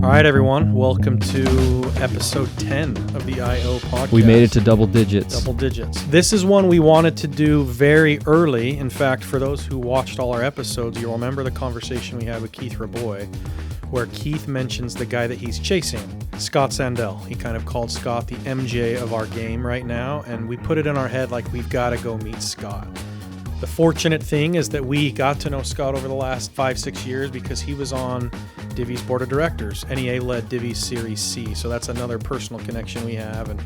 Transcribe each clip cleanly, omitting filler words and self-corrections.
All right, everyone. Welcome to episode 10 of the IO podcast. We made it to double digits. Double digits. This is one we wanted to do very early. In fact, for those who watched all our episodes, you'll remember the conversation we had with Keith Raboy, where Keith mentions the guy that he's chasing, Scott Sandell. He kind of called Scott the MJ of our game right now, and we put it in our head like we've got to go meet Scott. The fortunate thing is that we got to know Scott over the last 5-6 years because he was on Divvy's board of directors. NEA led Divvy's Series C, so that's another personal connection we have, and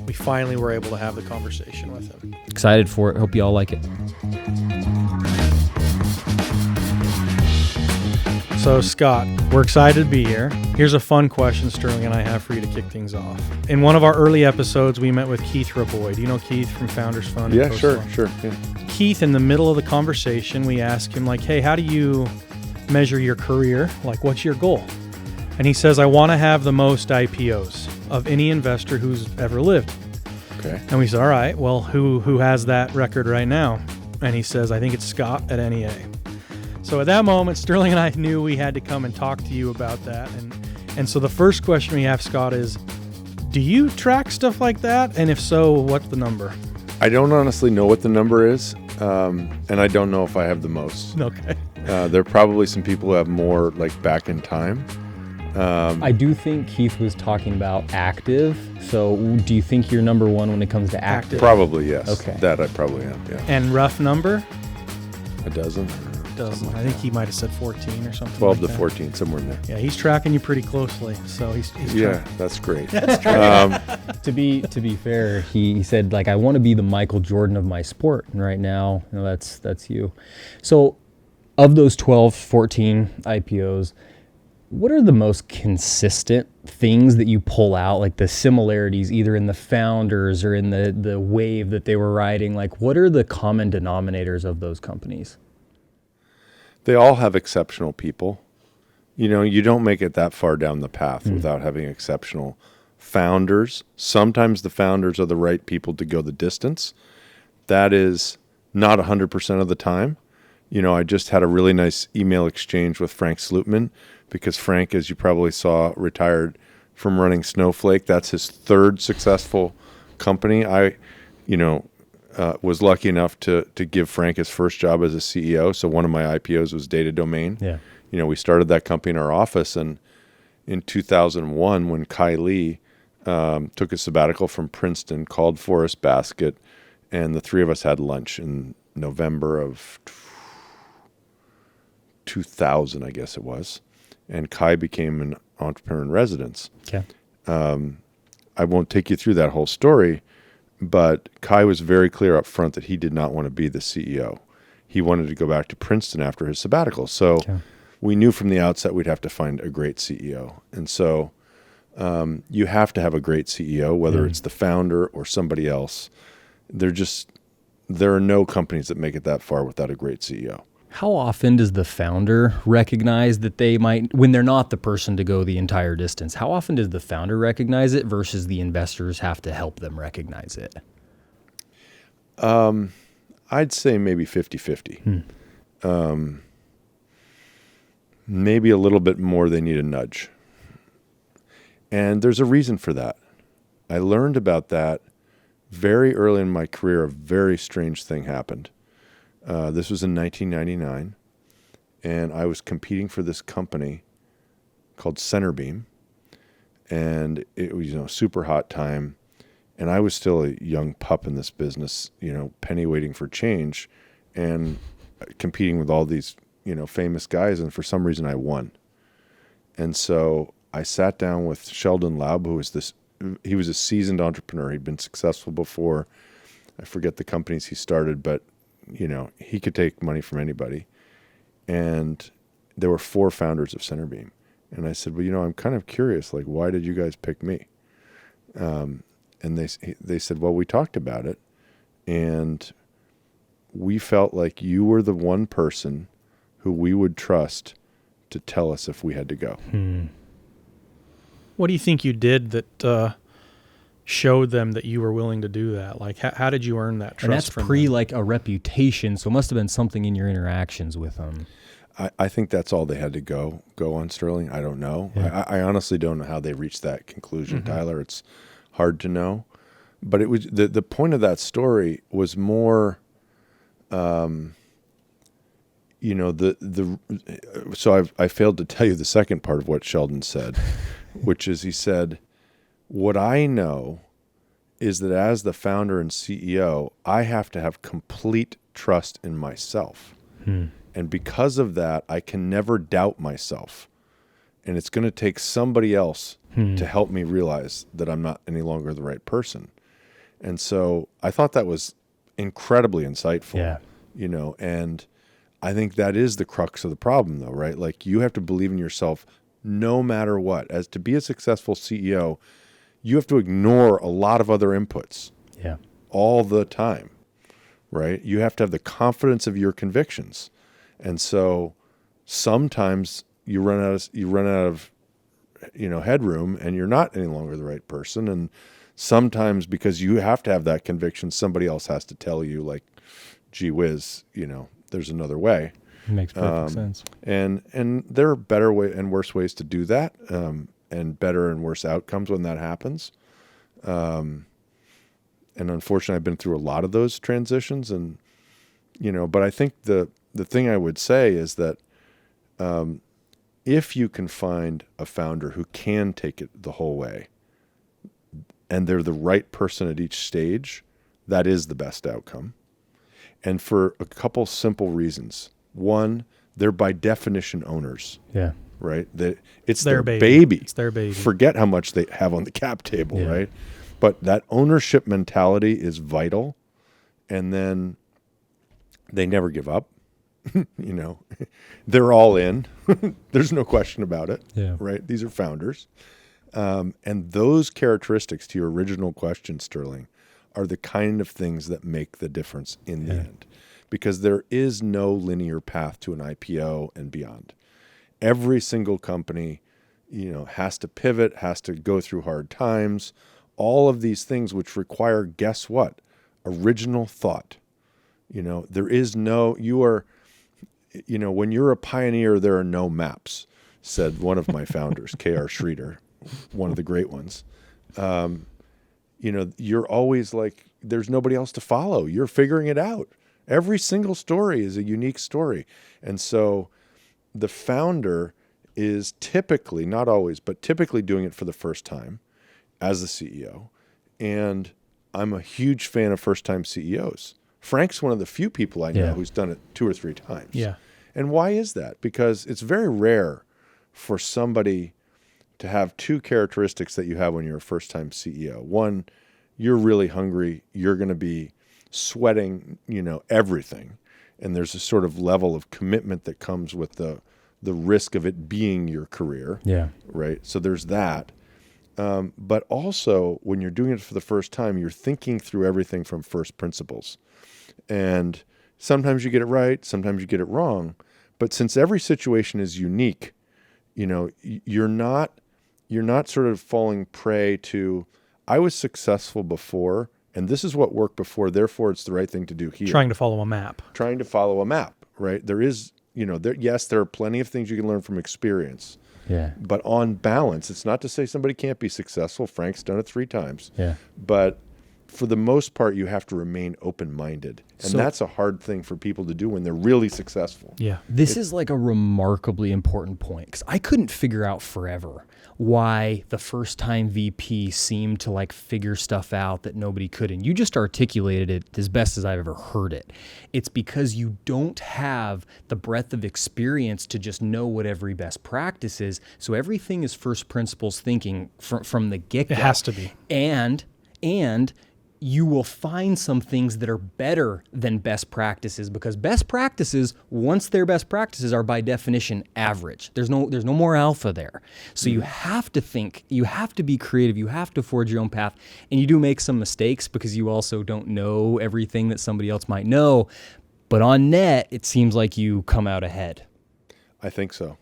we finally were able to have the conversation with him. Excited for it. Hope you all like it. So, Scott, we're excited to be here. Here's a fun question Sterling and I have for you to kick things off. In one of our early episodes, we met with Keith Raboy. Do you know Keith from Founders Fund? Yeah, sure. Yeah. Keith, in the middle of the conversation, we asked him, like, hey, how do you measure your career? Like, what's your goal? And he says, I want to have the most IPOs of any investor who's ever lived. Okay. And we said, all right, well, who has that record right now? And he says, I think it's Scott at NEA. So at that moment, Sterling and I knew we had to come and talk to you about that. And so the first question we have, Scott, is, do you track stuff like that? And if so, what's the number? I don't honestly know what the number is, and I don't know if I have the most. Okay. There are probably some people who have more, like, back in time. I do think Keith was talking about active. So do you think you're number one when it comes to active? Probably, yes. Okay. That I probably am, yeah. And rough number? A dozen? Doesn't. I think he might have said 14 or something. 12 like to that. 14, somewhere in there. Yeah, he's tracking you pretty closely. So he's Yeah, that's great. To be fair, he said, like, I want to be the Michael Jordan of my sport. And right now, you know, that's you. So of those 12, 14 IPOs, what are the most consistent things that you pull out, like the similarities either in the founders or in the wave that they were riding? Like, what are the common denominators of those companies? They all have exceptional people. You know, you don't make it that far down the path without having exceptional founders. Sometimes the founders are the right people to go the distance. That is not 100% of the time. You know, I just had a really nice email exchange with Frank Slootman because Frank, as you probably saw, retired from running Snowflake. That's his third successful company. I was lucky enough to give Frank his first job as a CEO. So one of my IPOs was Data Domain. Yeah. You know, we started that company in our office, and in 2001, when Kai Lee took a sabbatical from Princeton, called Forrest Basket, and the three of us had lunch in November of 2000, I guess it was, and Kai became an entrepreneur in residence. Okay. I won't take you through that whole story, but Kai was very clear up front that he did not want to be the CEO. He wanted to go back to Princeton after his sabbatical. So we knew from the outset we'd have to find a great CEO. And so you have to have a great CEO, whether it's the founder or somebody else. There are no companies that make it that far without a great CEO. How often does the founder recognize that they might, when they're not the person to go the entire distance, how often does the founder recognize it versus the investors have to help them recognize it? I'd say maybe 50-50. Maybe a little bit more they need a nudge. And there's a reason for that. I learned about that very early in my career. A very strange thing happened. This was in 1999, and I was competing for this company called Centerbeam, and it was, super hot time, and I was still a young pup in this business, penny waiting for change, and competing with all these, famous guys, and for some reason I won. And so I sat down with Sheldon Laub, he was a seasoned entrepreneur. He'd been successful before. I forget the companies he started, but he could take money from anybody. And there were 4 founders of Centerbeam. And I said, well, I'm kind of curious, like, why did you guys pick me? And they said, well, we talked about it, and we felt like you were the one person who we would trust to tell us if we had to go. What do you think you did that showed them that you were willing to do that? Like, how did you earn that trust? And that's from pre them? like a reputation, so it must have been something in your interactions with them. I think that's all they had to go on, Sterling. I don't know. Yeah. I honestly don't know how they reached that conclusion, Tyler. It's hard to know. But it was the point of that story was more, so I failed to tell you the second part of what Sheldon said, which is he said, what I know is that as the founder and CEO, I have to have complete trust in myself. And because of that, I can never doubt myself. And it's going to take somebody else to help me realize that I'm not any longer the right person. And so I thought that was incredibly insightful, and I think that is the crux of the problem though, right? Like you have to believe in yourself no matter what. As to be a successful CEO, you have to ignore a lot of other inputs all the time, right? You have to have the confidence of your convictions. And so sometimes you run out of headroom and you're not any longer the right person. And sometimes because you have to have that conviction, somebody else has to tell you like, gee whiz, there's another way. It makes perfect sense. And there are better way and worse ways to do that, and better and worse outcomes when that happens. And unfortunately, I've been through a lot of those transitions, and but I think the thing I would say is that if you can find a founder who can take it the whole way, and they're the right person at each stage, that is the best outcome. And for a couple simple reasons. One, they're by definition owners. Yeah. Right? It's their their baby. baby. It's their baby. Forget how much they have on the cap table, right? But that ownership mentality is vital. And then they never give up. They're all in. There's no question about it. Yeah. Right? These are founders. And those characteristics, to your original question, Sterling, are the kind of things that make the difference in the end. Because there is no linear path to an IPO and beyond. Every single company, has to pivot, has to go through hard times, all of these things which require, guess what? Original thought. There is no, when you're a pioneer, there are no maps, said one of my founders, K.R. Schroeder, one of the great ones. You're always like, there's nobody else to follow. You're figuring it out. Every single story is a unique story. And so the founder is typically, not always, but typically doing it for the first time as the CEO. And I'm a huge fan of first-time CEOs. Frank's one of the few people I know who's done it 2 or 3 times. Yeah. And why is that? Because it's very rare for somebody to have 2 characteristics that you have when you're a first-time CEO. One, you're really hungry. You're going to be sweating, everything. And there's a sort of level of commitment that comes with the risk of it being your career. Yeah. Right? So there's that. But also, when you're doing it for the first time, you're thinking through everything from first principles. And sometimes you get it right, sometimes you get it wrong. But since every situation is unique, you're not sort of falling prey to, I was successful before, and this is what worked before, therefore it's the right thing to do here. Trying to follow a map. Trying to follow a map, right? There is, there are plenty of things you can learn from experience. Yeah. But on balance, it's not to say somebody can't be successful. Frank's done it 3 times. Yeah. But for the most part, you have to remain open-minded. And So- that's a hard thing for people to do when they're really successful. Yeah. This is like a remarkably important point because I couldn't figure out forever why the first time VP seemed to like figure stuff out that nobody could. And you just articulated it as best as I've ever heard it. It's because you don't have the breadth of experience to just know what every best practice is. So everything is first principles thinking from the get-go. It has to be. And you will find some things that are better than best practices because best practices, once they're best practices, are by definition average. There's no more alpha there. So you have to think, you have to be creative, you have to forge your own path, and you do make some mistakes because you also don't know everything that somebody else might know. But on net, it seems like you come out ahead. I think so.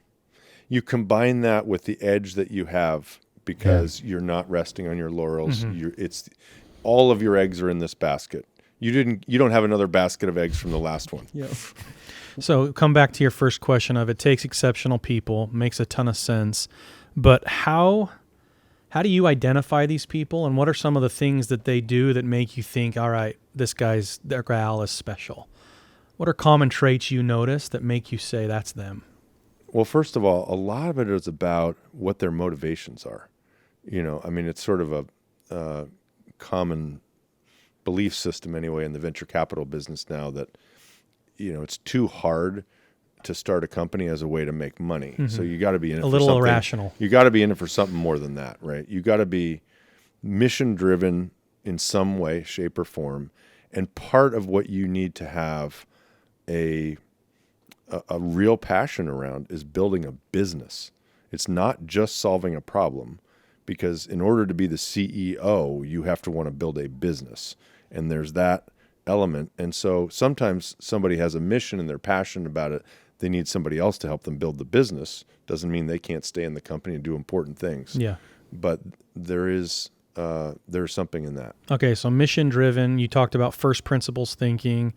You combine that with the edge that you have because you're not resting on your laurels. It's all of your eggs are in this basket. You don't have another basket of eggs from the last one. Yeah. So come back to your first question of it takes exceptional people, makes a ton of sense. But how do you identify these people, and what are some of the things that they do that make you think, all right, their gal is special? What are common traits you notice that make you say that's them? Well, first of all, a lot of it is about what their motivations are. It's sort of a common belief system anyway in the venture capital business now that, it's too hard to start a company as a way to make money. So you got to be in it a little for something. irrational. You got to be in it for something more than that, right? You got to be mission driven in some way, shape, or form. And part of what you need to have a real passion around is building a business. It's not just solving a problem, because in order to be the CEO, you have to want to build a business. And there's that element. And so sometimes somebody has a mission and they're passionate about it. They need somebody else to help them build the business. Doesn't mean they can't stay in the company and do important things. Yeah. But there's something in that. Okay, so mission driven. You talked about first principles thinking.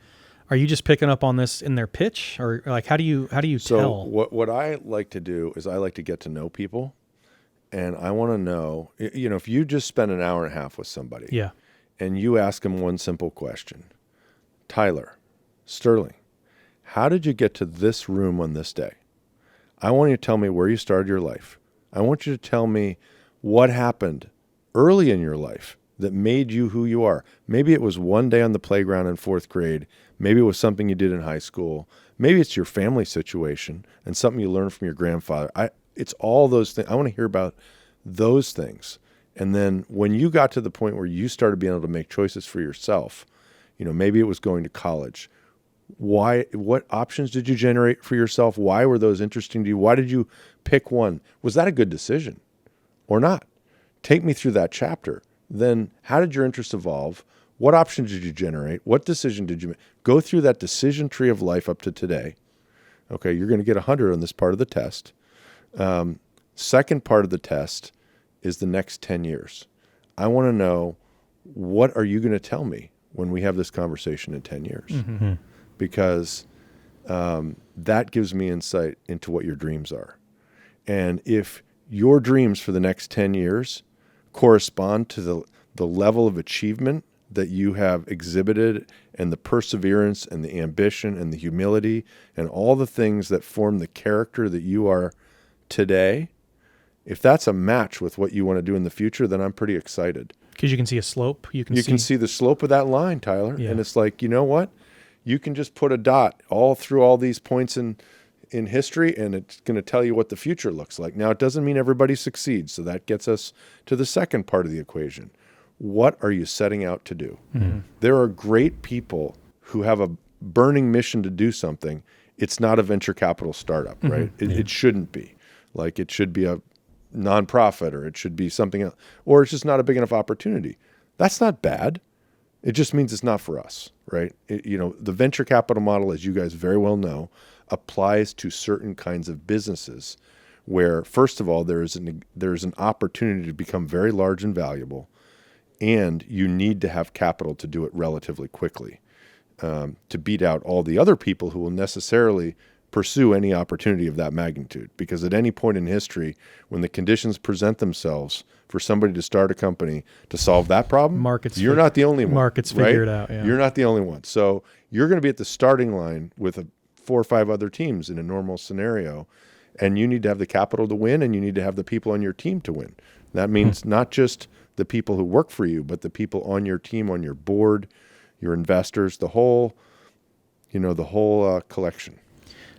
Are you just picking up on this in their pitch, or like how do you tell? So what I like to do is I like to get to know people, and I want to know. If you just spend an hour and a half with somebody, Yeah. and you ask them one simple question, Tyler, Sterling, how did you get to this room on this day? I want you to tell me where you started your life. I want you to tell me what happened early in your life that made you who you are. Maybe it was one day on the playground in 4th grade. Maybe it was something you did in high school. Maybe it's your family situation and something you learned from your grandfather. It's all those things. I want to hear about those things. And then when you got to the point where you started being able to make choices for yourself, maybe it was going to college. What options did you generate for yourself? Why were those interesting to you? Why did you pick one? Was that a good decision or not? Take me through that chapter. Then how did your interests evolve? What options did you generate? What decision did you make? Go through that decision tree of life up to today. Okay, you're going to get 100 on this part of the test. Second part of the test is the next 10 years. I want to know, what are you going to tell me when we have this conversation in 10 years? Mm-hmm. Because that gives me insight into what your dreams are. And if your dreams for the next 10 years correspond to the level of achievement that you have exhibited, and the perseverance and the ambition and the humility and all the things that form the character that you are today, if that's a match with what you want to do in the future, then I'm pretty excited. Because you can see a slope. You can see the slope of that line, Tyler. Yeah. And it's like, you know what? You can just put a dot all through all these points in history, and it's going to tell you what the future looks like. Now, it doesn't mean everybody succeeds. So that gets us to the second part of the equation. What are you setting out to do? Mm-hmm. There are great people who have a burning mission to do something. It's not a venture capital startup, mm-hmm. right? It shouldn't be. Like, it should be a nonprofit, or it should be something else, or it's just not a big enough opportunity. That's not bad. It just means it's not for us, right? The venture capital model, as you guys very well know, applies to certain kinds of businesses where, first of all, there's an opportunity to become very large and valuable, and you need to have capital to do it relatively quickly, to beat out all the other people who will necessarily pursue any opportunity of that magnitude. Because at any point in history, when the conditions present themselves for somebody to start a company to solve that problem, you're not the only one. Markets right? figure it out. Yeah. You're not the only one. So you're going to be at the starting line with 4 or 5 other teams in a normal scenario, and you need to have the capital to win, and you need to have the people on your team to win. That means not just the people who work for you, but the people on your team, on your board, your investors, the whole collection.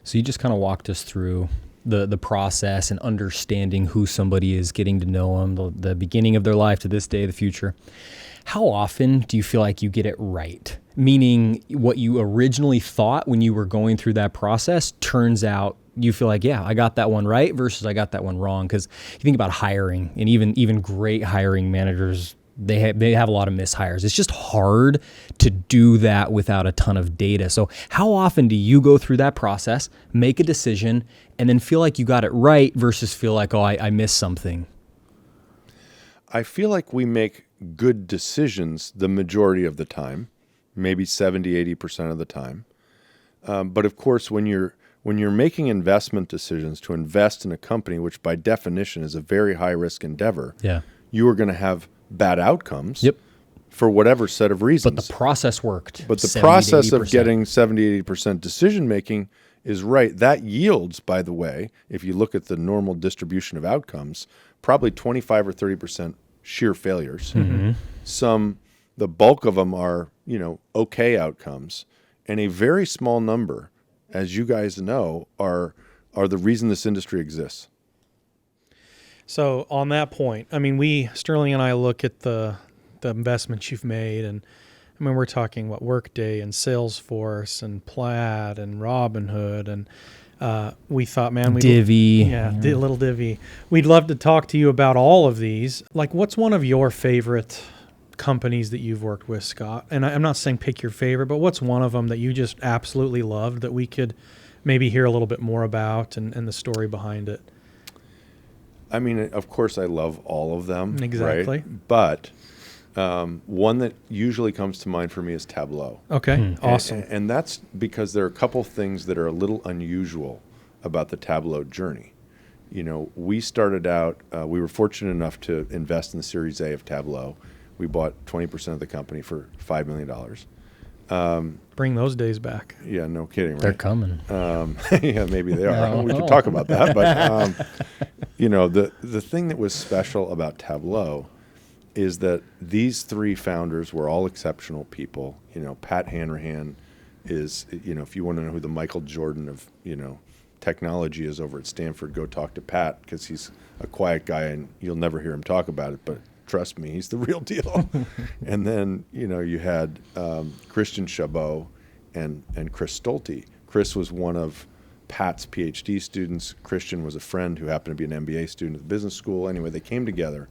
So you just kind of walked us through the process and understanding who somebody is, getting to know them, the beginning of their life to this day, the future. How often do you feel like you get it right? Meaning what you originally thought when you were going through that process turns out you feel like, yeah, I got that one right versus I got that one wrong. Because you think about hiring, and even great hiring managers, they have a lot of mishires. It's just hard to do that without a ton of data. So how often do you go through that process, make a decision, and then feel like you got it right versus feel like, oh, I missed something? I feel like we make good decisions the majority of the time, maybe 70, 80% of the time. But of course, when you're making investment decisions to invest in a company, which by definition is a very high risk endeavor, you are going to have bad outcomes for whatever set of reasons. But the process worked. But the process of getting 70, 80% decision making is right. That yields, by the way, if you look at the normal distribution of outcomes, probably 25 or 30% sheer failures. The bulk of them are, okay outcomes. And a very small number, as you guys know, are the reason this industry exists. So on that point, I mean, Sterling and I look at the investments you've made, and I mean, we're talking Workday and Salesforce and Plaid and Robinhood, and we thought, man, Divvy, little Divvy. We'd love to talk to you about all of these. Like, what's one of your favorite companies that you've worked with, Scott? And I'm not saying pick your favorite, but what's one of them that you just absolutely loved that we could maybe hear a little bit more about and the story behind it? I mean, of course, I love all of them. Exactly. Right? But one that usually comes to mind for me is Tableau. Okay, awesome. And that's because there are a couple things that are a little unusual about the Tableau journey. We started out, we were fortunate enough to invest in the Series A of Tableau. We bought 20% of the company for $5 million. Bring those days back. Yeah, no kidding, right? They're coming. Yeah, maybe they are. We could talk about that. But, the thing that was special about Tableau is that these three founders were all exceptional people. Pat Hanrahan is, if you want to know who the Michael Jordan of, technology is over at Stanford, go talk to Pat, because he's a quiet guy and you'll never hear him talk about it. But trust me, he's the real deal. And then, you had Christian Chabot and Chris Stolte. Chris was one of Pat's PhD students. Christian was a friend who happened to be an MBA student at the business school. Anyway, they came together,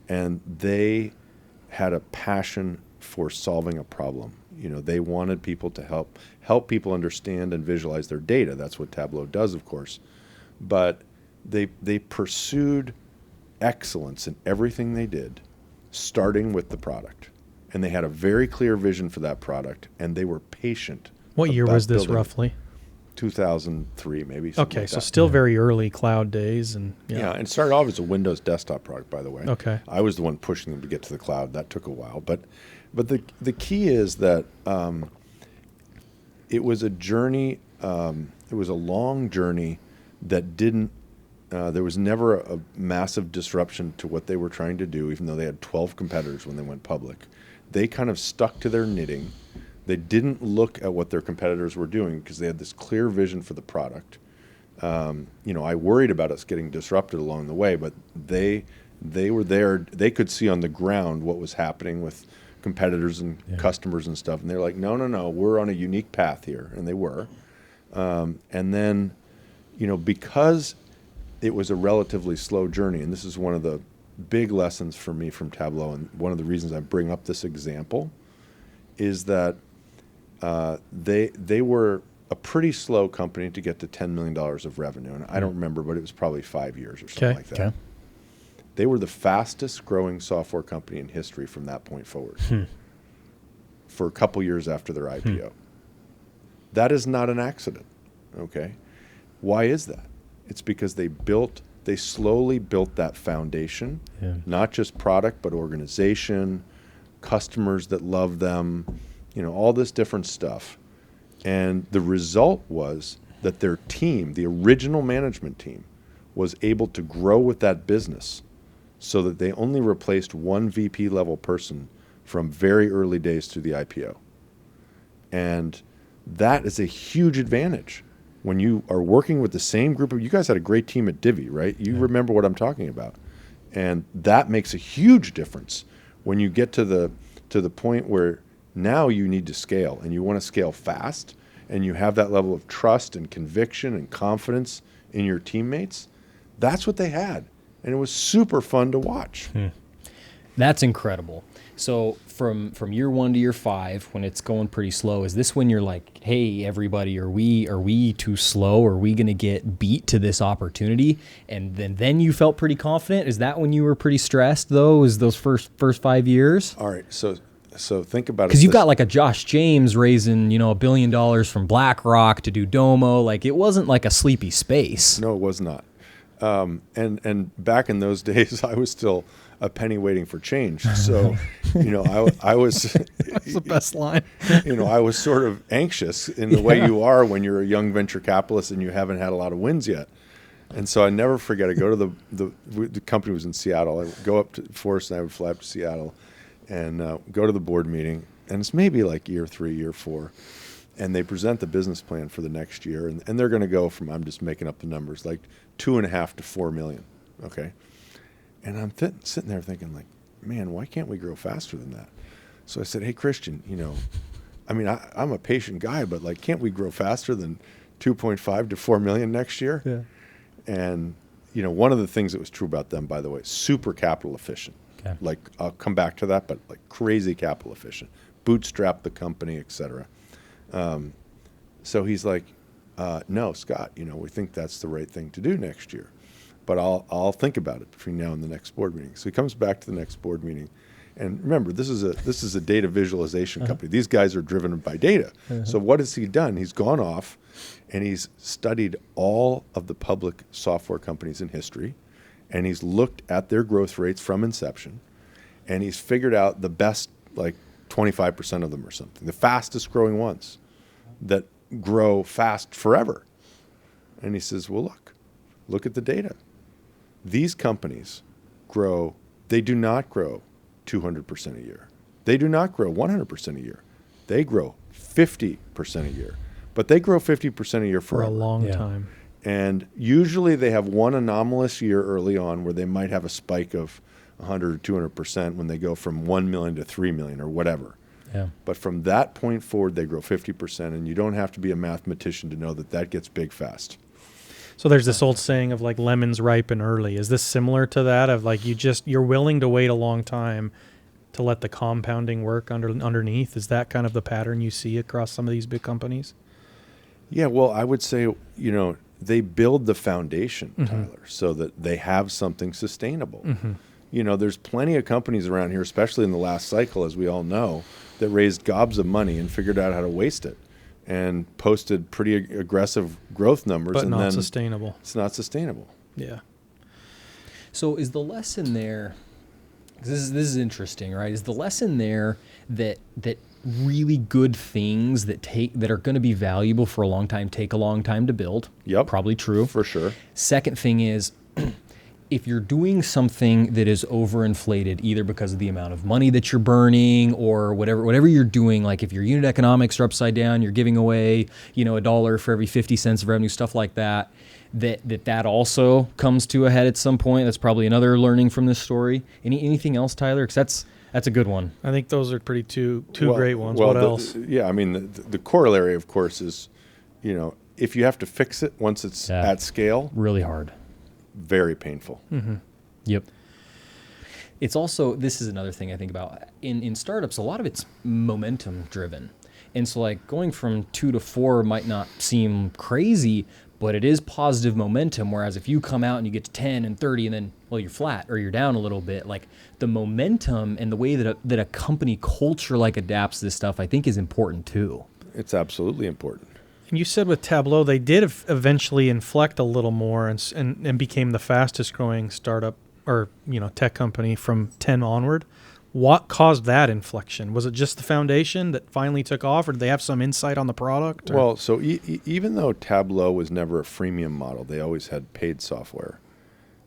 and they had a passion for solving a problem. They wanted people to help people understand and visualize their data. That's what Tableau does, of course. But they pursued excellence in everything they did, starting with the product. And they had a very clear vision for that product, and they were patient. What year was this roughly? 2003, maybe. Okay, like so that. still very early cloud days. And and it started off as a Windows desktop product, by the way. Okay. I was the one pushing them to get to the cloud. That took a while. But the key is that it was a journey, it was a long journey that didn't, there was never a massive disruption to what they were trying to do, even though they had 12 competitors when they went public. They kind of stuck to their knitting. They didn't look at what their competitors were doing because they had this clear vision for the product. I worried about us getting disrupted along the way, but they were there. They could see on the ground what was happening with competitors and customers and stuff. And they're like, no, we're on a unique path here. And they were. And then, because it was a relatively slow journey, and this is one of the big lessons for me from Tableau, and one of the reasons I bring up this example is that they were a pretty slow company to get to $10 million of revenue. And I don't remember, but it was probably 5 years or something like that. Okay. They were the fastest growing software company in history from that point forward for a couple years after their IPO. That is not an accident, okay? Why is that? It's because they slowly built that foundation, not just product, but organization, customers that love them, all this different stuff. And the result was that their team, the original management team, was able to grow with that business so that they only replaced one VP level person from very early days to the IPO. And that is a huge advantage when you are working with the same group of, you guys had a great team at Divvy, right? You remember what I'm talking about. And that makes a huge difference when you get to the point where now you need to scale, and you want to scale fast, and you have that level of trust and conviction and confidence in your teammates. That's what they had. And it was super fun to watch. That's incredible. So from year 1 to year 5, when it's going pretty slow, is this when you're like, hey, everybody, are we too slow? Are we going to get beat to this opportunity? And then you felt pretty confident? Is that when you were pretty stressed, though, is those first 5 years? All right, so think about it. Because you've got like a Josh James raising, $1 billion from BlackRock to do Domo. Like, it wasn't like a sleepy space. No, it was not. And back in those days, I was still a penny waiting for change. So, I was. That's the best line. I was sort of anxious in the way you are when you're a young venture capitalist and you haven't had a lot of wins yet. And so I never forget. I go to the company was in Seattle. I would go up to Forest and I would fly up to Seattle, and go to the board meeting. And it's maybe like year 3, year 4. And they present the business plan for the next year, and they're going to go from, I'm just making up the numbers, like 2.5 to 4 million. Okay. And I'm sitting there thinking, like, man, why can't we grow faster than that? So I said, hey, Christian, I'm a patient guy, but like, can't we grow faster than 2.5 to 4 million next year? Yeah. And, one of the things that was true about them, by the way, super capital efficient. Okay. Like, I'll come back to that, but like crazy capital efficient, bootstrap the company, et cetera. So he's like, no, Scott, we think that's the right thing to do next year, but I'll think about it between now and the next board meeting. So he comes back to the next board meeting, and remember, this is a data visualization company. These guys are driven by data. So what has he done? He's gone off and he's studied all of the public software companies in history, and he's looked at their growth rates from inception, and he's figured out the best, like 25% of them or something, the fastest growing ones that grow fast forever. And he says, well, look at the data. These companies they do not grow 200% a year. They do not grow 100% a year. They grow 50% a year, but they grow 50% a year For forever. a long time. And usually they have one anomalous year early on where they might have a spike of 100 or 200% when they go from 1 million to 3 million or whatever. Yeah. But from that point forward, they grow 50%, and you don't have to be a mathematician to know that gets big fast. So there's this old saying of like lemons ripen early. Is this similar to that of like you're willing to wait a long time to let the compounding work underneath? Is that kind of the pattern you see across some of these big companies? Yeah, well, I would say, they build the foundation, Tyler, so that they have something sustainable. There's plenty of companies around here, especially in the last cycle, as we all know, that raised gobs of money and figured out how to waste it and posted pretty aggressive growth numbers. But and not then sustainable. It's not sustainable. Yeah. So is the lesson there, 'cause this is interesting, right? Is the lesson there that really good things that are going to be valuable for a long time take a long time to build? Yep. Probably true. For sure. Second thing is, if you're doing something that is overinflated, either because of the amount of money that you're burning or whatever you're doing, like if your unit economics are upside down, you're giving away, $1 for every 50 cents of revenue, stuff like that, that also comes to a head at some point. That's probably another learning from this story. Anything else, Tyler? Because that's a good one. I think those are pretty two great ones. Well, What else? the corollary, of course, is, if you have to fix it once it's at scale, Really hard. very painful. Yep. It's also, this is another thing I think about. In startups, a lot of it's momentum driven. And so like going from 2 to 4 might not seem crazy, but it is positive momentum. Whereas if you come out and you get to 10 and 30 and then, well, you're flat or you're down a little bit, like the momentum and the way that a company culture like adapts to this stuff, I think is important too. It's absolutely important. And you said with Tableau, they did eventually inflect a little more and became the fastest growing startup or tech company from 10 onward. What caused that inflection? Was it just the foundation that finally took off, or did they have some insight on the product? Or? Well, so even though Tableau was never a freemium model, they always had paid software.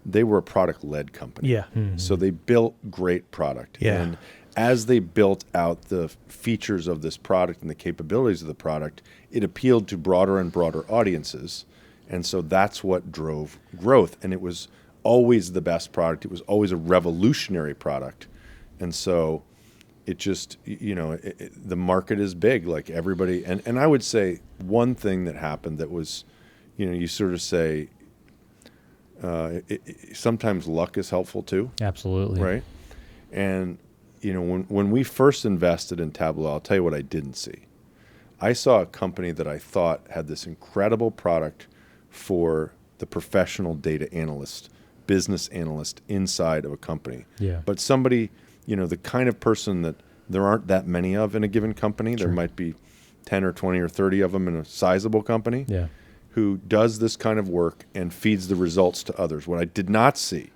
They were a product-led company. Yeah. So they built great product. Yeah. And as they built out the features of this product and the capabilities of the product, it appealed to broader and broader audiences. And so that's what drove growth. And it was always the best product. It was always a revolutionary product. And so it just, the market is big, like everybody. And I would say one thing that happened that was, you sort of say, sometimes luck is helpful too. Absolutely. Right. And, when we first invested in Tableau, I'll tell you what I didn't see. I saw a company that I thought had this incredible product for the professional data analyst, business analyst inside of a company. Yeah. But somebody, the kind of person that there aren't that many of in a given company, Sure. there might be 10 or 20 or 30 of them in a sizable company, Yeah. who does this kind of work and feeds the results to others. What I did not see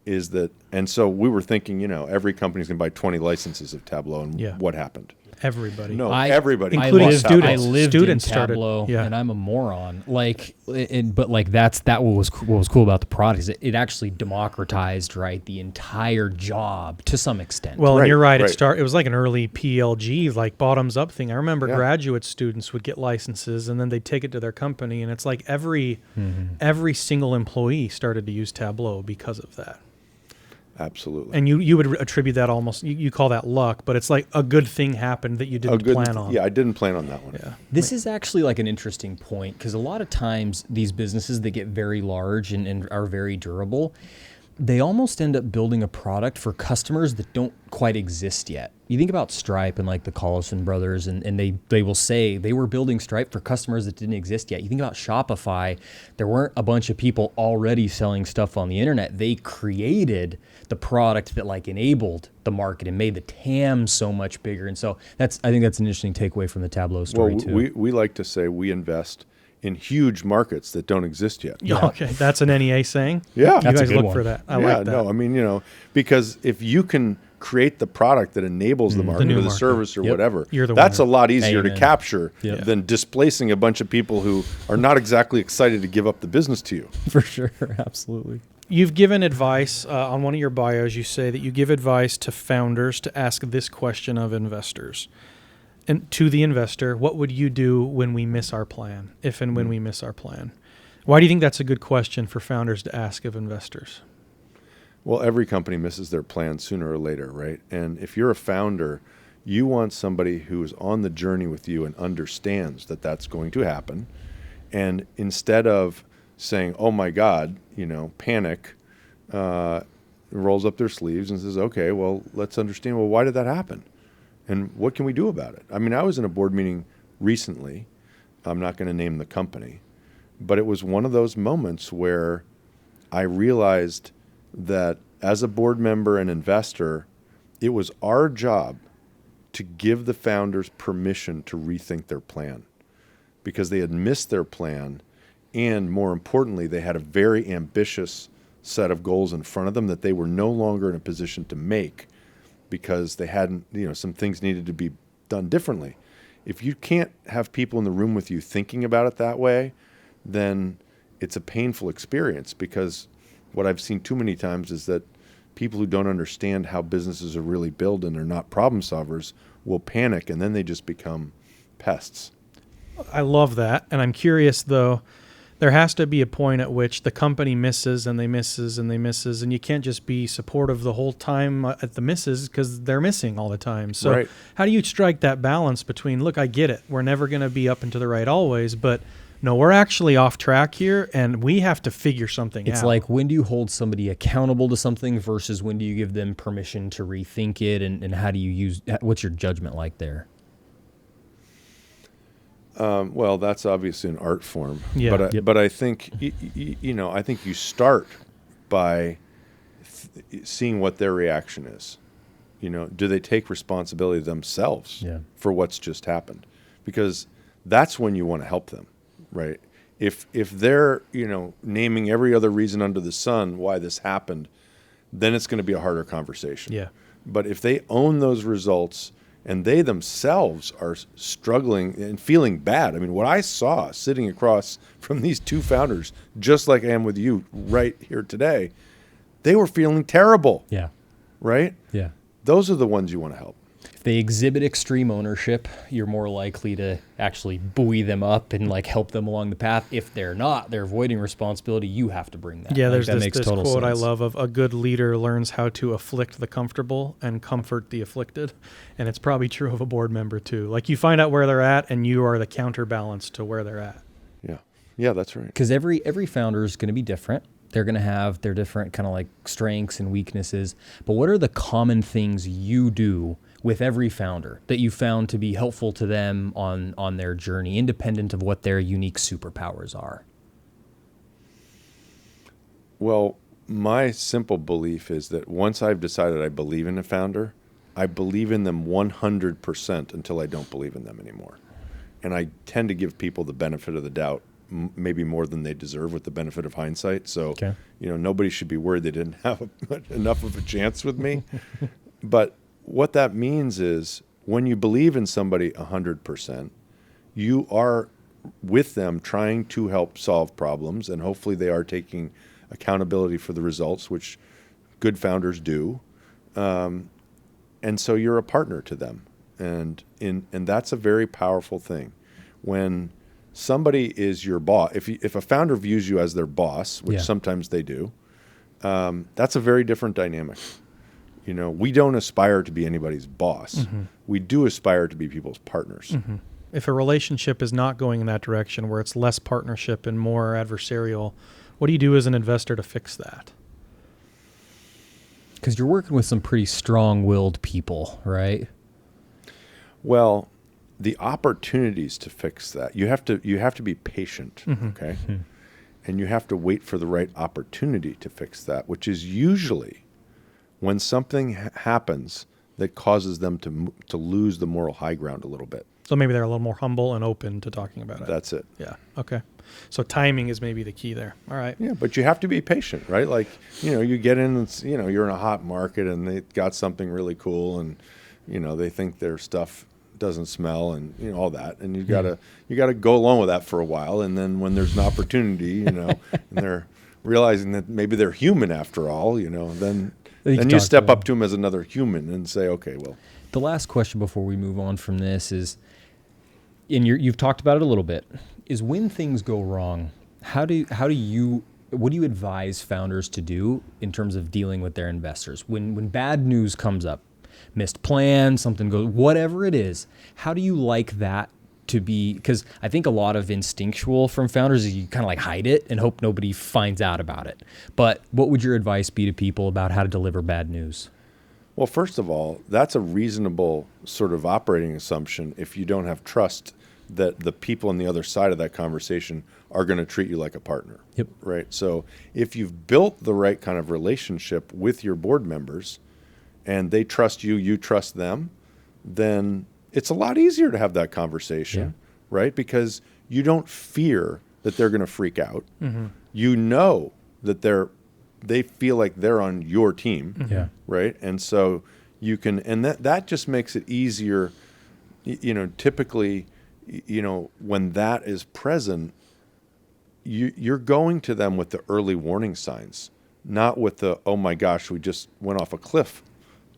is that, and so we were thinking, every company's going to buy 20 licenses of Tableau, and Yeah. what happened? Everybody. No, everybody. Including I lived, students. I lived Students in started- Tableau, yeah. and I'm a moron. But what was cool about the product is it actually democratized, right, the entire job to some extent. Well, Right, and you're right. right. It was like an early PLG, like bottoms up thing. I remember Yeah. graduate students would get licenses, and then they'd take it to their company, and it's like every single employee started to use Tableau because of that. Absolutely. And you would attribute that almost, you call that luck, but it's like a good thing happened that you didn't plan on. Yeah, I didn't plan on that one. Yeah. This is actually like an interesting point because a lot of times these businesses that get very large and are very durable, they almost end up building a product for customers that don't quite exist yet. You think about Stripe and like the Collison brothers, and they will say they were building Stripe for customers that didn't exist yet. You think about Shopify, there weren't a bunch of people already selling stuff on the internet. They created the product that like enabled the market and made the TAM so much bigger. And so I think that's an interesting takeaway from the Tableau story too. We like to say we invest in huge markets that don't exist yet. Yeah. Okay, that's an NEA saying. Yeah. You That's a guys good look one. for that. I Yeah, like that. no, I mean, because if you can create the product that enables the market new or the market. service or Yep. whatever, You're the that's winner. a lot easier to Amen. capture Yep. than displacing a bunch of people who are not exactly excited to give up the business to you. For sure, absolutely. You've given advice on one of your bios. You say that you give advice to founders to ask this question of investors. And to the investor, what would you do when we miss our plan? If and when we miss our plan. Why do you think that's a good question for founders to ask of investors? Well, every company misses their plan sooner or later, right? And if you're a founder, you want somebody who is on the journey with you and understands that that's going to happen. And instead of saying, oh my God, panic, rolls up their sleeves and says, okay, well, let's understand, well, why did that happen? And what can we do about it? I mean, I was in a board meeting recently. I'm not going to name the company, but it was one of those moments where I realized that as a board member and investor, it was our job to give the founders permission to rethink their plan because they had missed their plan. And more importantly, they had a very ambitious set of goals in front of them that they were no longer in a position to make because they hadn't, some things needed to be done differently. If you can't have people in the room with you thinking about it that way, then it's a painful experience because what I've seen too many times is that people who don't understand how businesses are really built and are not problem solvers will panic and then they just become pests. I love that. And I'm curious, though, there has to be a point at which the company misses and they misses and they misses, and you can't just be supportive the whole time at the misses because they're missing all the time. So Right. How do you strike that balance between, look, I get it, we're never going to be up and to the right always, but no, we're actually off track here and we have to figure something out. It's like, when do you hold somebody accountable to something versus when do you give them permission to rethink it, and how do you what's your judgment like there? Well, that's obviously an art form, Yeah. but I think I think you start by seeing what their reaction is. Do they take responsibility themselves for what's just happened? Because that's when you want to help them, right? If they're naming every other reason under the sun why this happened, then it's going to be a harder conversation. Yeah. But if they own those results and they themselves are struggling and feeling bad. I mean, what I saw sitting across from these two founders, just like I am with you right here today, they were feeling terrible. Yeah. Right? Yeah. Those are the ones you want to help. If they exhibit extreme ownership, you're more likely to actually buoy them up and like help them along the path. If they're not, they're avoiding responsibility, you have to bring that. Yeah, Like, there's that this makes quote total I sense. love of, a good leader learns how to afflict the comfortable and comfort the afflicted. And it's probably true of a board member too. Like, you find out where they're at and you are the counterbalance to where they're at. Yeah. Yeah, that's right. Because every founder is going to be different. They're going to have their different kind of like strengths and weaknesses. But what are the common things you do with every founder that you found to be helpful to them on their journey, independent of what their unique superpowers are? Well, my simple belief is that once I've decided I believe in a founder, I believe in them 100% until I don't believe in them anymore. And I tend to give people the benefit of the doubt, maybe more than they deserve with the benefit of hindsight. So, nobody should be worried they didn't have enough of a chance with me. But what that means is when you believe in somebody 100%, you are with them trying to help solve problems, and hopefully they are taking accountability for the results, which good founders do. And so you're a partner to them. And that's a very powerful thing. When somebody is your boss, if a founder views you as their boss, which sometimes they do, that's a very different dynamic. We don't aspire to be anybody's boss. Mm-hmm. We do aspire to be people's partners. Mm-hmm. If a relationship is not going in that direction, where it's less partnership and more adversarial, what do you do as an investor to fix that? Because you're working with some pretty strong-willed people, right? Well, the opportunities to fix that, you have to be patient, okay? Mm-hmm. And you have to wait for the right opportunity to fix that, which is usually when something happens that causes them to lose the moral high ground a little bit. So maybe they're a little more humble and open to talking about it. That's it. Yeah. Okay. So timing is maybe the key there. All right. Yeah, but you have to be patient, right? Like, you get in and, you're in a hot market and they got something really cool and, they think their stuff doesn't smell and, all that. And you gotta go along with that for a while. And then when there's an opportunity, and they're realizing that maybe they're human after all, then you step up to them as another human and say, okay, well. The last question before we move on from this is, and you've talked about it a little bit, is when things go wrong, what do you advise founders to do in terms of dealing with their investors? When bad news comes up, missed plans, something goes, whatever it is, how do you like that to be? Because I think a lot of instinctual from founders is you kind of like hide it and hope nobody finds out about it. But what would your advice be to people about how to deliver bad news? Well, first of all, that's a reasonable sort of operating assumption if you don't have trust that the people on the other side of that conversation are going to treat you like a partner. Yep. Right. So if you've built the right kind of relationship with your board members and they trust you, you trust them, then it's a lot easier to have that conversation, right? Because you don't fear that they're going to freak out. Mm-hmm. You know that they feel like they're on your team, right? And so you can, and that just makes it easier, typically, when that is present, you're going to them with the early warning signs, not with the, oh my gosh, we just went off a cliff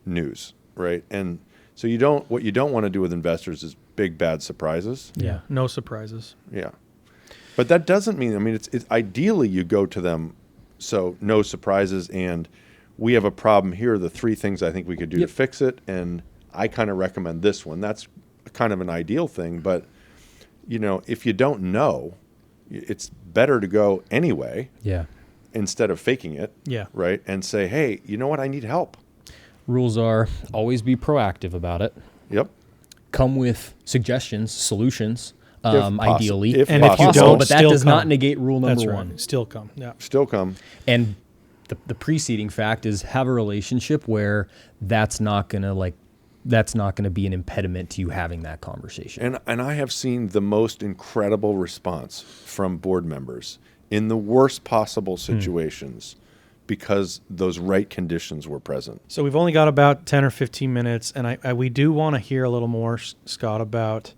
news, right? And so what you don't want to do with investors is big, bad surprises. Yeah, no surprises. Yeah. But that doesn't mean, it's ideally you go to them, so no surprises, and we have a problem. Here are the 3 things I think we could do to fix it, and I kind of recommend this one. That's kind of an ideal thing, but if you don't know, it's better to go anyway. Yeah. Instead of faking it. Yeah. Right. And say, hey, you know what? I need help. Rules are always be proactive about it. Yep. Come with suggestions, solutions, ideally. If and possible. If you don't, but that does not negate rule number 1. Still come. Yeah. Still come. And the preceding fact is have a relationship where that's not going to be an impediment to you having that conversation. And I have seen the most incredible response from board members in the worst possible situations because those right conditions were present. So we've only got about 10 or 15 minutes, and we do want to hear a little more, Scott, about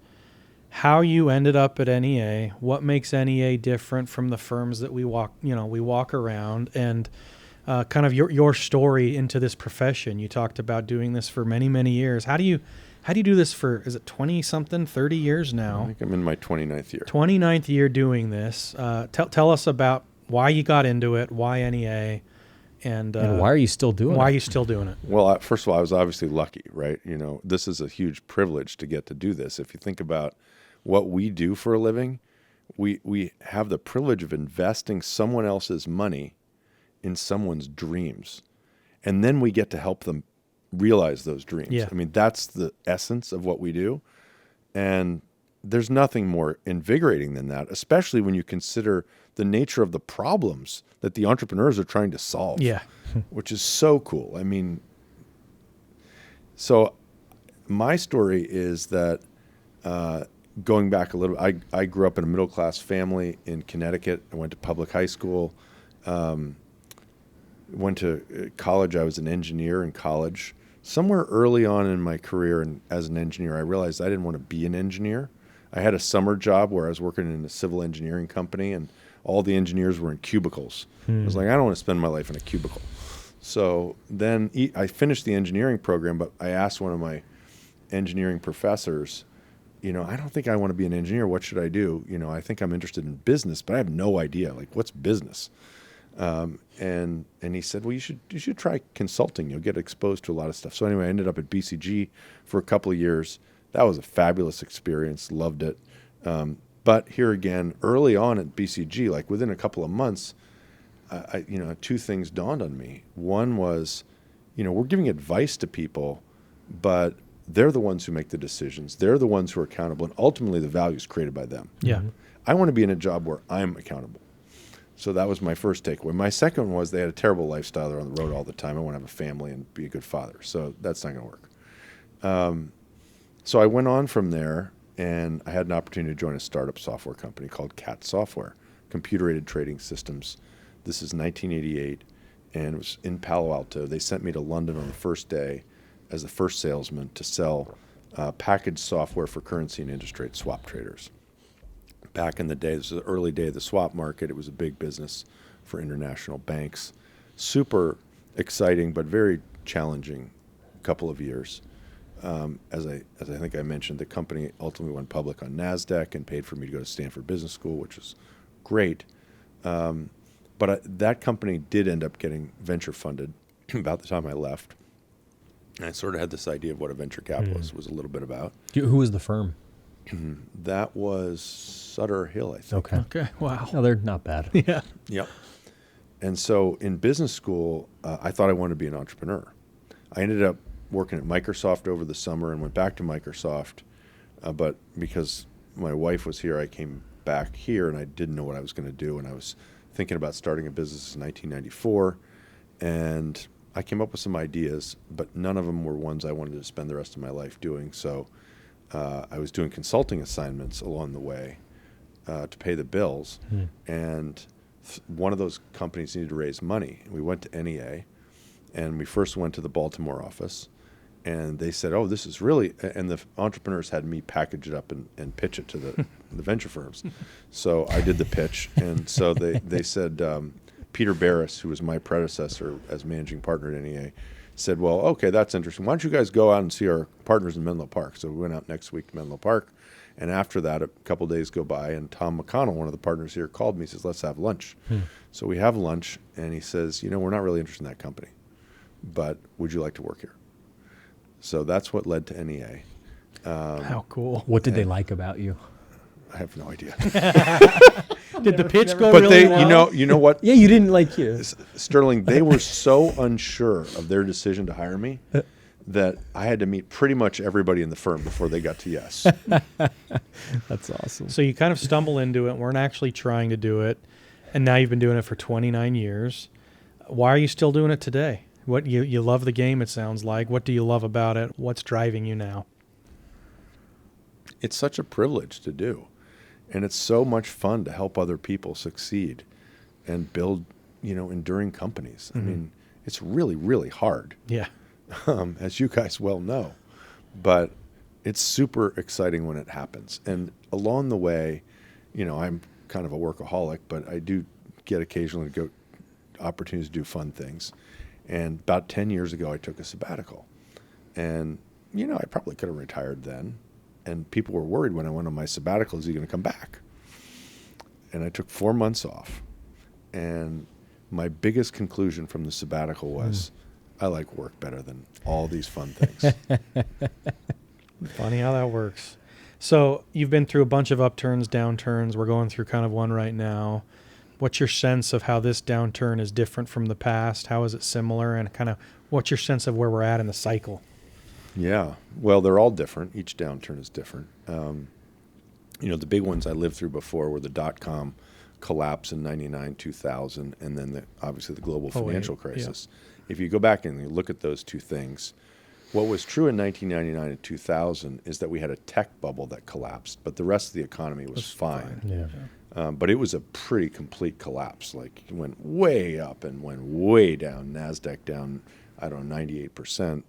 how you ended up at NEA, what makes NEA different from the firms that we walk around, and kind of your story into this profession. You talked about doing this for many, many years. How do you do this for, is it 20-something, 30 years now? I think I'm in my 29th year. 29th year doing this. Tell us about why you got into it, why NEA, and why are you still doing it? Why are you still doing it? Well, first of all, I was obviously lucky, right? This is a huge privilege to get to do this. If you think about what we do for a living, we have the privilege of investing someone else's money in someone's dreams. And then we get to help them realize those dreams. Yeah. I mean, that's the essence of what we do. And there's nothing more invigorating than that, especially when you consider the nature of the problems that the entrepreneurs are trying to solve. Yeah. Which is so cool. I mean, so my story is that going back a little, I grew up in a middle-class family in Connecticut. I went to public high school. Went to college. I was an engineer in college. Somewhere early on in my career and as an engineer, I realized I didn't want to be an engineer. I had a summer job where I was working in a civil engineering company, and all the engineers were in cubicles. I was like, I don't want to spend my life in a cubicle. So then I finished the engineering program, but I asked one of my engineering professors, I don't think I want to be an engineer. What should I do? I think I'm interested in business, but I have no idea. Like, what's business? And he said, well, you should try consulting. You'll get exposed to a lot of stuff. So anyway, I ended up at BCG for a couple of years. That was a fabulous experience. Loved it. But here again, early on at BCG, like within a couple of months, two things dawned on me. One was, we're giving advice to people, but they're the ones who make the decisions. They're the ones who are accountable, and ultimately the value is created by them. Yeah. I want to be in a job where I'm accountable. So that was my first takeaway. My second one was they had a terrible lifestyle. They're on the road all the time. I want to have a family and be a good father. So that's not going to work. So I went on from there, and I had an opportunity to join a startup software company called CAT Software, Computer-Aided Trading Systems. This is 1988, and it was in Palo Alto. They sent me to London on the first day as the first salesman to sell packaged software for currency and interest rate swap traders. Back in the day, this was the early day of the swap market. It was a big business for international banks. Super exciting, but very challenging couple of years. As I think I mentioned, the company ultimately went public on NASDAQ and paid for me to go to Stanford Business School, which was great. But that company did end up getting venture funded about the time I left. And I sort of had this idea of what a venture capitalist was a little bit about. Who was the firm? That was Sutter Hill, I think. Okay. Wow. No, they're not bad. Yeah. Yep. And so in business school, I thought I wanted to be an entrepreneur. I ended up working at Microsoft over the summer and went back to Microsoft. But because my wife was here, I came back here, and I didn't know what I was going to do. And I was thinking about starting a business in 1994. And I came up with some ideas, but none of them were ones I wanted to spend the rest of my life doing. So I was doing consulting assignments along the way to pay the bills. And one of those companies needed to raise money. We went to NEA, and we first went to the Baltimore office. And they said, oh, this is really, and the entrepreneurs had me package it up and pitch it to the venture firms. So I did the pitch. And so they said, Peter Barris, who was my predecessor as managing partner at NEA, said, well, okay, that's interesting. Why don't you guys go out and see our partners in Menlo Park? So we went out next week to Menlo Park. And after that, a couple days go by, and Tom McConnell, one of the partners here, called me. He says, let's have lunch. So we have lunch, and he says, we're not really interested in that company, but would you like to work here? So that's what led to NEA. How cool. What did they like about you? I have no idea. Did the pitch go But really they, well? you know what? Yeah, you didn't like you. Sterling, they were so unsure of their decision to hire me that I had to meet pretty much everybody in the firm before they got to yes. That's awesome. So you kind of stumble into it, weren't actually trying to do it, and now you've been doing it for 29 years. Why are you still doing it today? What you love the game, it sounds like. What do you love about it? What's driving you now? It's such a privilege to do. And it's so much fun to help other people succeed and build, enduring companies. I mean, it's really, really hard. Yeah. As you guys well know. But it's super exciting when it happens. And along the way, I'm kind of a workaholic, but I do get occasionally to go opportunities to do fun things. And about 10 years ago, I took a sabbatical. And, I probably could have retired then. And people were worried when I went on my sabbatical, is he going to come back? And I took 4 months off. And my biggest conclusion from the sabbatical was, I like work better than all these fun things. Funny how that works. So you've been through a bunch of upturns, downturns. We're going through kind of one right now. What's your sense of how this downturn is different from the past? How is it similar? And kind of what's your sense of where we're at in the cycle? Yeah, well, they're all different. Each downturn is different. The big ones I lived through before were the dot-com collapse in 99, 2000, and then obviously the global financial crisis. Yeah. If you go back and you look at those two things, what was true in 1999 and 2000 is that we had a tech bubble that collapsed, but the rest of the economy was fine. Yeah. But it was a pretty complete collapse. Like, it went way up and went way down. NASDAQ down, 98%.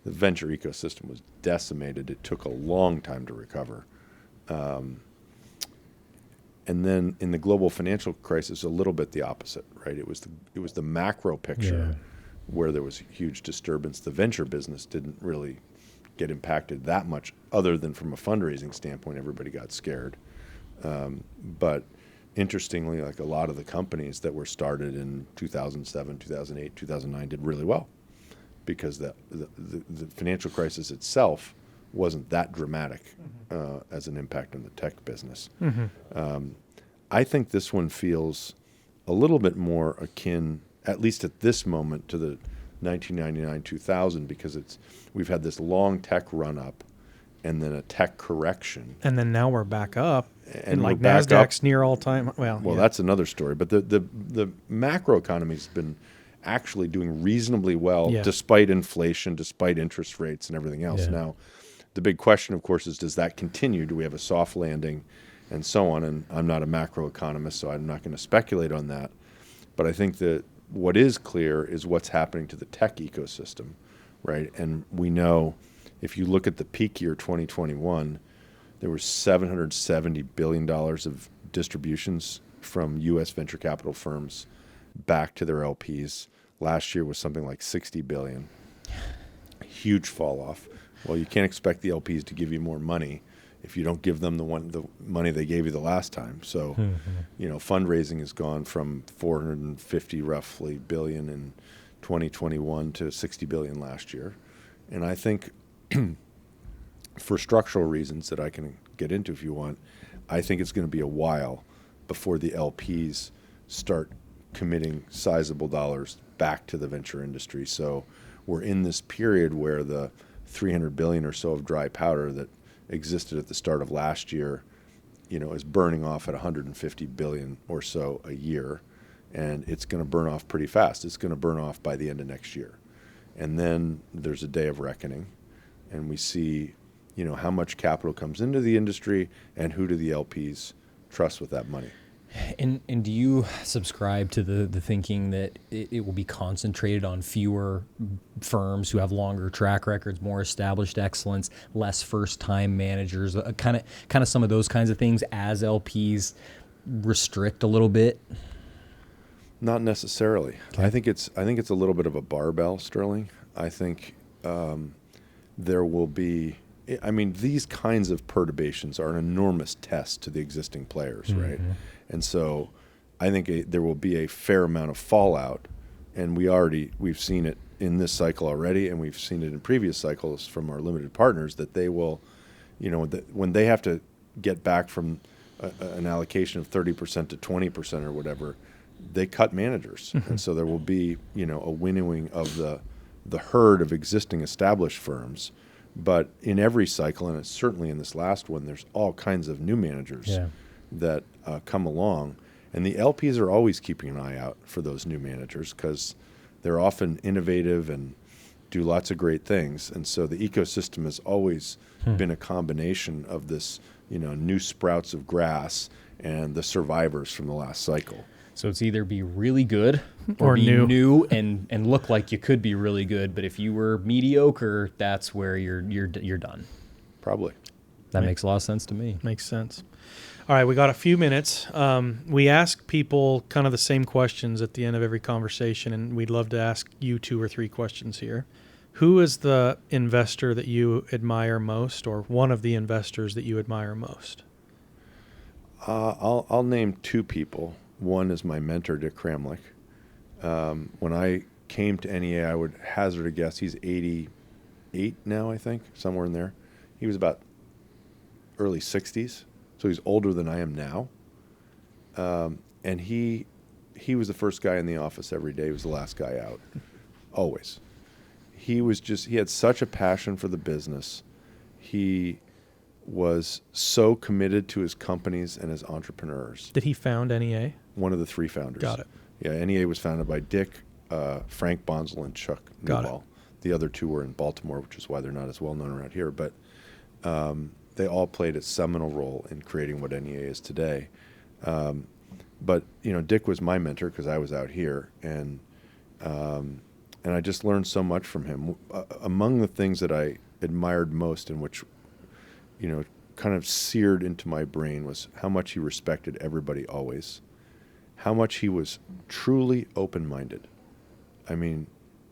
The venture ecosystem was decimated. It took a long time to recover. And then in the global financial crisis, a little bit the opposite, right? It was the macro picture where there was huge disturbance. The venture business didn't really get impacted that much, other than from a fundraising standpoint, everybody got scared. But interestingly, like a lot of the companies that were started in 2007, 2008, 2009 did really well, because the financial crisis itself wasn't that dramatic as an impact on the tech business. I think this one feels a little bit more akin, at least at this moment, to the 1999-2000, because we've had this long tech run up and then a tech correction. And then now we're back up. And like back NASDAQ's up. near all time. Well, that's another story. But the macro economy's been actually doing reasonably well, despite inflation, despite interest rates and everything else. Now, the big question, of course, is does that continue? Do we have a soft landing and so on? And I'm not a macroeconomist, so I'm not going to speculate on that. But I think that what is clear is what's happening to the tech ecosystem, right? And we know if you look at the peak year 2021, there was $770 billion of distributions from U.S. venture capital firms back to their LPs. Last year was something like $60 billion. Huge fall off. Well, you can't expect the LPs to give you more money if you don't give them the money they gave you the last time. So, fundraising has gone from 450 roughly billion in 2021 to 60 billion last year. And I think for structural reasons that I can get into if you want, I think it's going to be a while before the LPs start committing sizable dollars back to the venture industry. So we're in this period where the 300 billion or so of dry powder that existed at the start of last year, is burning off at 150 billion or so a year, and it's going to burn off pretty fast. It's going to burn off by the end of next year. And then there's a day of reckoning, and we see, how much capital comes into the industry and who do the LPs trust with that money. And do you subscribe to the thinking that it will be concentrated on fewer firms who have longer track records, more established excellence, less first-time managers, kind of some of those kinds of things as LPs restrict a little bit? Not necessarily. Okay. I think it's a little bit of a barbell, Sterling. I think there will be. These kinds of perturbations are an enormous test to the existing players, right? And so I think there will be a fair amount of fallout, and we've seen it in this cycle already, and we've seen it in previous cycles from our limited partners, that they will, when they have to get back from an allocation of 30% to 20% or whatever, they cut managers. And so there will be, a winnowing of the herd of existing established firms. But in every cycle, and it's certainly in this last one, there's all kinds of new managers that come along. And the LPs are always keeping an eye out for those new managers because they're often innovative and do lots of great things. And so the ecosystem has always been a combination of this, new sprouts of grass and the survivors from the last cycle. So it's either be really good or be new and look like you could be really good. But if you were mediocre, that's where you're done. Probably. That makes a lot of sense to me. Makes sense. All right, we got a few minutes. We ask people kind of the same questions at the end of every conversation, and we'd love to ask you 2 or 3 questions here. Who is the investor that you admire most, or one of the investors that you admire most? I'll name 2 people. One is my mentor, Dick Kramlich. When I came to NEA, I would hazard a guess he's 88 now, I think, somewhere in there. He was about early 60s, so he's older than I am now. And he he was the first guy in the office every day. He was the last guy out, always. He had such a passion for the business. He was so committed to his companies and his entrepreneurs. Did he found NEA? One of the 3 founders. Got it. Yeah, NEA was founded by Dick, Frank Bonsall, and Chuck Got Newball. The other 2 were in Baltimore, which is why they're not as well known around here. But they all played a seminal role in creating what NEA is today. But Dick was my mentor because I was out here, and I just learned so much from him. Among the things that I admired most, and which kind of seared into my brain, was how much he respected everybody always, how much he was truly open-minded. I mean,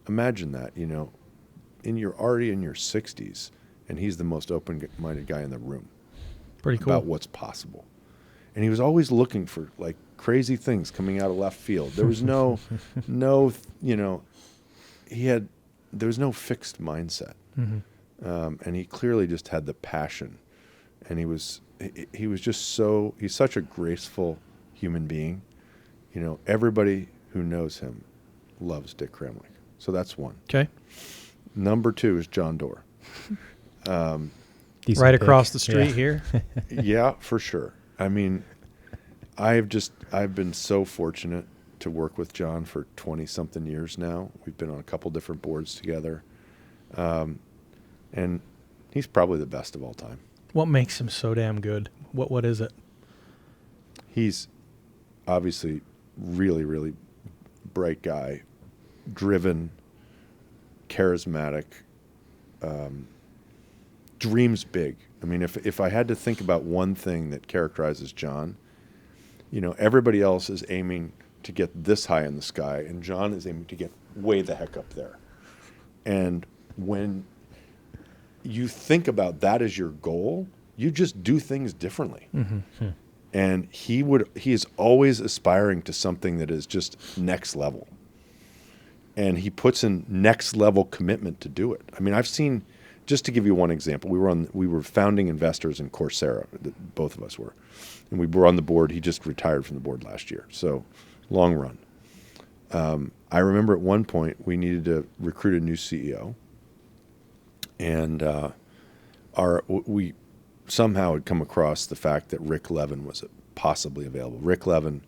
imagine that, you're already in your 60s, and he's the most open-minded guy in the room. Pretty cool. About what's possible. And he was always looking for like crazy things coming out of left field. There was there was no fixed mindset. Mm-hmm. And he clearly just had the passion. And he's such a graceful human being. Everybody who knows him loves Dick Kramlich. So that's one. Okay. Number 2 is John Doerr. Right across the street here. Yeah, for sure. I mean, I've been so fortunate to work with John for 20-something years now. We've been on a couple different boards together. And he's probably the best of all time. What makes him so damn good? What is it? He's obviously really, really bright guy, driven, charismatic, dreams big. I mean, if I had to think about one thing that characterizes John, everybody else is aiming to get this high in the sky, and John is aiming to get way the heck up there. And when you think about that as your goal, you just do things differently. Mm-hmm. And he is always aspiring to something that is just next level. And he puts in next level commitment to do it. I mean, I've seen, just to give you one example, we were founding investors in Coursera, both of us were. And we were on the board. He just retired from the board last year. So long run. I remember at one point we needed to recruit a new CEO. And we somehow had come across the fact that Rick Levin was possibly available. Rick Levin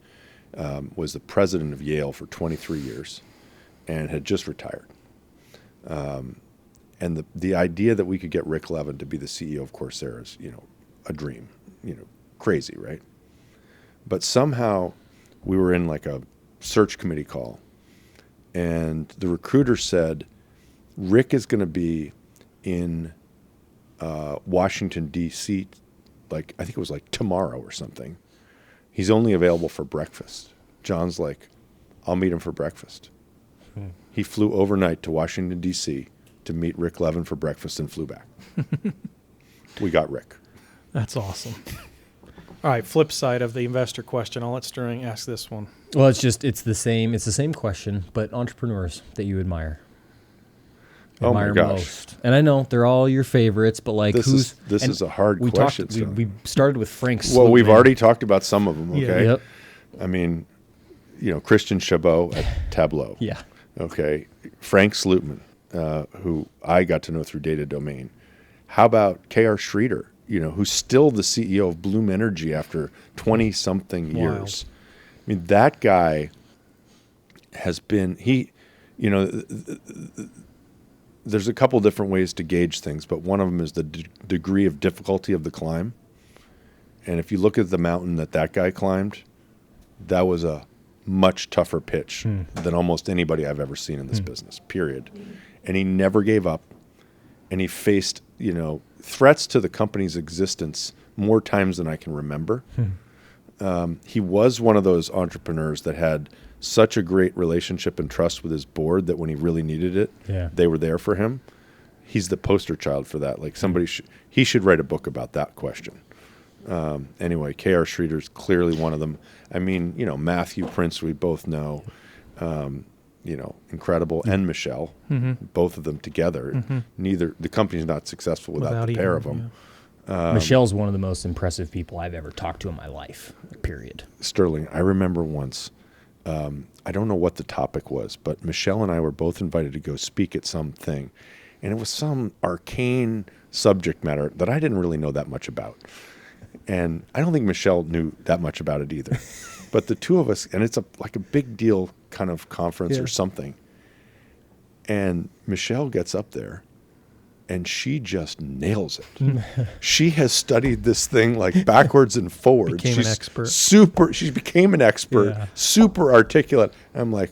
was the president of Yale for 23 years and had just retired. And the idea that we could get Rick Levin to be the CEO of Coursera is, a dream, crazy, right? But somehow we were in like a search committee call, and the recruiter said, Rick is going to be in Washington, D.C., I think it was like tomorrow or something. He's only available for breakfast. John's like, I'll meet him for breakfast. He flew overnight to Washington, D.C. to meet Rick Levin for breakfast and flew back. We got Rick. That's awesome. All right, flip side of the investor question. I'll let Sterling ask this one. Well, it's the same question, but entrepreneurs that you admire. Oh my gosh. Most. And I know they're all your favorites, but like this is a hard question. We started with Frank Slootman. Well, we've already talked about some of them, okay? Yeah. Yep. I mean, Christian Chabot at Tableau. Yeah. Okay. Frank Slootman, who I got to know through Data Domain. How about K.R. Schroeder, who's still the CEO of Bloom Energy after 20-something years. I mean, that guy has been, there's a couple different ways to gauge things, but one of them is the degree of difficulty of the climb. And if you look at the mountain that guy climbed, that was a much tougher pitch than almost anybody I've ever seen in this business, period. And he never gave up. And he faced, threats to the company's existence more times than I can remember. He was one of those entrepreneurs that had such a great relationship and trust with his board that when he really needed it, they were there for him. He's the poster child for that. Like he should write a book about that question. Anyway, K.R. Schroeder's clearly one of them. I mean, Matthew Prince, we both know, incredible, and Michelle, both of them together. The company's not successful without the pair of them. Michelle's one of the most impressive people I've ever talked to in my life, period. Sterling, I remember once I don't know what the topic was, but Michelle and I were both invited to go speak at something. And it was some arcane subject matter that I didn't really know that much about. And I don't think Michelle knew that much about it either. But the two of us, and it's like a big deal kind of conference or something. And Michelle gets up there and she just nails it. She has studied this thing like backwards and forwards. Became an expert. She became an expert, super articulate. And I'm like,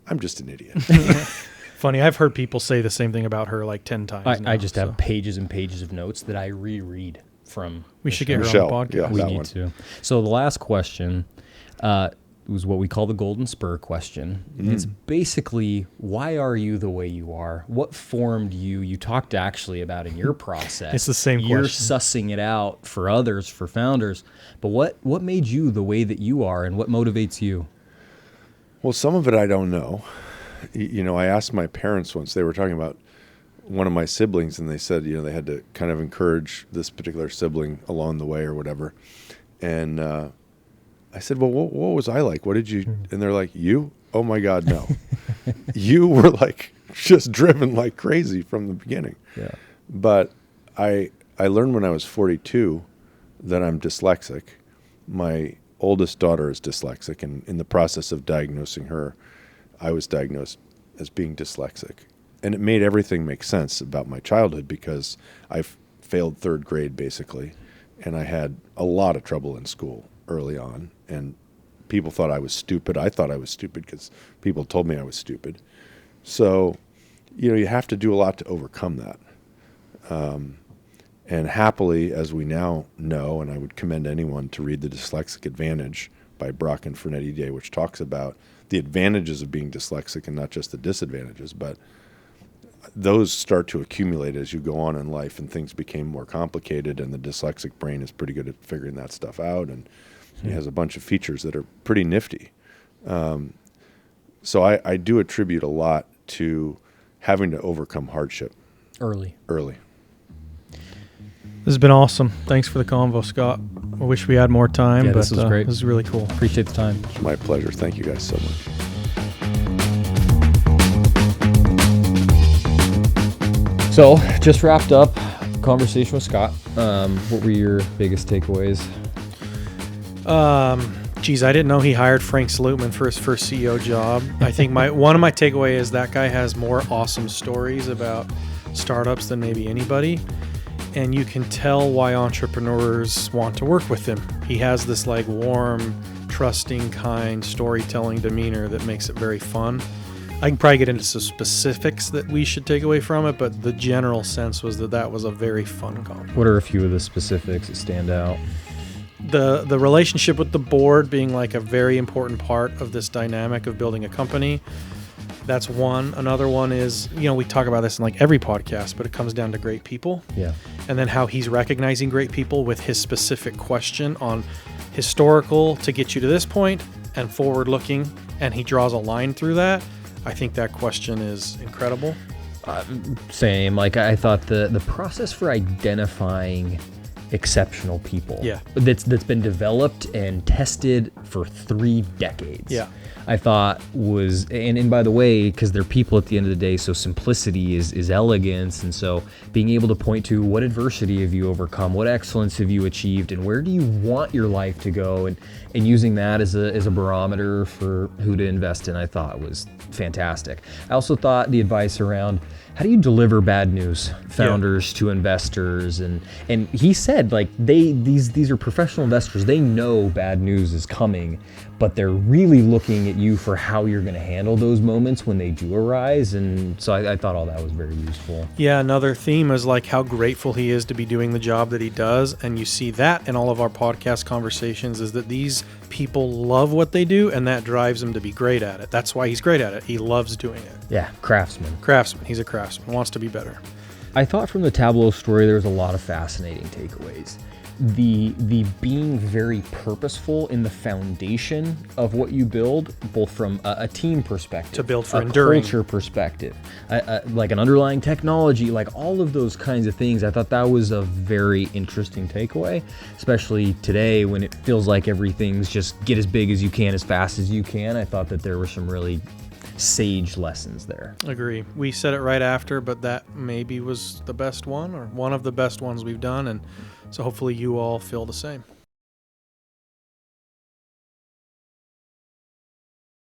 I'm just an idiot. Funny, I've heard people say the same thing about her like 10 times. I just have pages and pages of notes that I reread from. We should get Michelle, her on the podcast. We need to. So the last question was what we call the golden spur question. It's basically, why are you the way you are? What formed you? You talked actually about in your process. It's the same You're question. sussing it out for others, for founders. But what made you the way that you are, and what motivates you? Well, some of it I don't know. You know, I asked my parents once, they were talking about one of my siblings, and they said, you know, they had to kind of encourage this particular sibling along the way or whatever. And I said, well, what was I like? What did you, and they're like, you? Oh my God, no. You were like just driven like crazy from the beginning. Yeah. But I learned when I was 42 that I'm dyslexic. My oldest daughter is dyslexic, and in the process of diagnosing her, I was diagnosed as being dyslexic. And it made everything make sense about my childhood because I failed third grade basically, and I had a lot of trouble in school early on, and people thought I was stupid. I thought I was stupid because people told me I was stupid. So, you know, you have to do a lot to overcome that. And happily, as we now know, and I would commend anyone to read The Dyslexic Advantage by Brock and Fernetti Day, which talks about the advantages of being dyslexic and not just the disadvantages, but those start to accumulate as you go on in life, and things became more complicated, and the dyslexic brain is pretty good at figuring that stuff out, and it has a bunch of features that are pretty nifty. So I do attribute a lot to having to overcome hardship Early. This has been awesome. Thanks for the convo, Scott. I wish we had more time, Yeah, but this was great. This is really cool. Appreciate the time. It's my pleasure. Thank you guys so much. So, just wrapped up conversation with Scott. What were your biggest takeaways? Geez, I didn't know he hired Frank Salutman for his first CEO job. I think one of my takeaway is that guy has more awesome stories about startups than maybe anybody. And you can tell why entrepreneurs want to work with him. He has this like warm, trusting, kind storytelling demeanor that makes it very fun. I can probably get into some specifics that we should take away from it, but the general sense was that was a very fun convo. What are a few of the specifics that stand out? The relationship with the board being like a very important part of this dynamic of building a company. That's one. Another one is, you know, we talk about this in like every podcast, but it comes down to great people. Yeah. And then how he's recognizing great people with his specific question on historical to get you to this point and forward looking. And he draws a line through that. I think that question is incredible. Same. Like I thought the process for identifying exceptional people that's been developed and tested for 3 decades. Yeah. I thought was, and by the way, because they're people at the end of the day, so simplicity is elegance, and so being able to point to what adversity have you overcome, what excellence have you achieved, and where do you want your life to go, and using that as a barometer for who to invest in, I thought was fantastic. I also thought the advice around how do you deliver bad news, founders to investors, and he said like these are professional investors, they know bad news is coming, but they're really looking at you for how you're going to handle those moments when they do arise. And so I thought all that was very useful. Yeah, another theme is like how grateful he is to be doing the job that he does. And you see that in all of our podcast conversations is that these people love what they do, and that drives him to be great at it. That's why he's great at it. He loves doing it. Yeah, craftsman. He's a craftsman, wants to be better. I thought from the Tableau story, there was a lot of fascinating takeaways. the being very purposeful in the foundation of what you build, both from a team perspective, To build for a enduring. culture perspective, like an underlying technology, like all of those kinds of things. I thought that was a very interesting takeaway, especially today when it feels like everything's just get as big as you can, as fast as you can. I thought that there were some really sage lessons there. Agree. We said it right after, but that maybe was the best one or one of the best ones we've done. And so hopefully you all feel the same.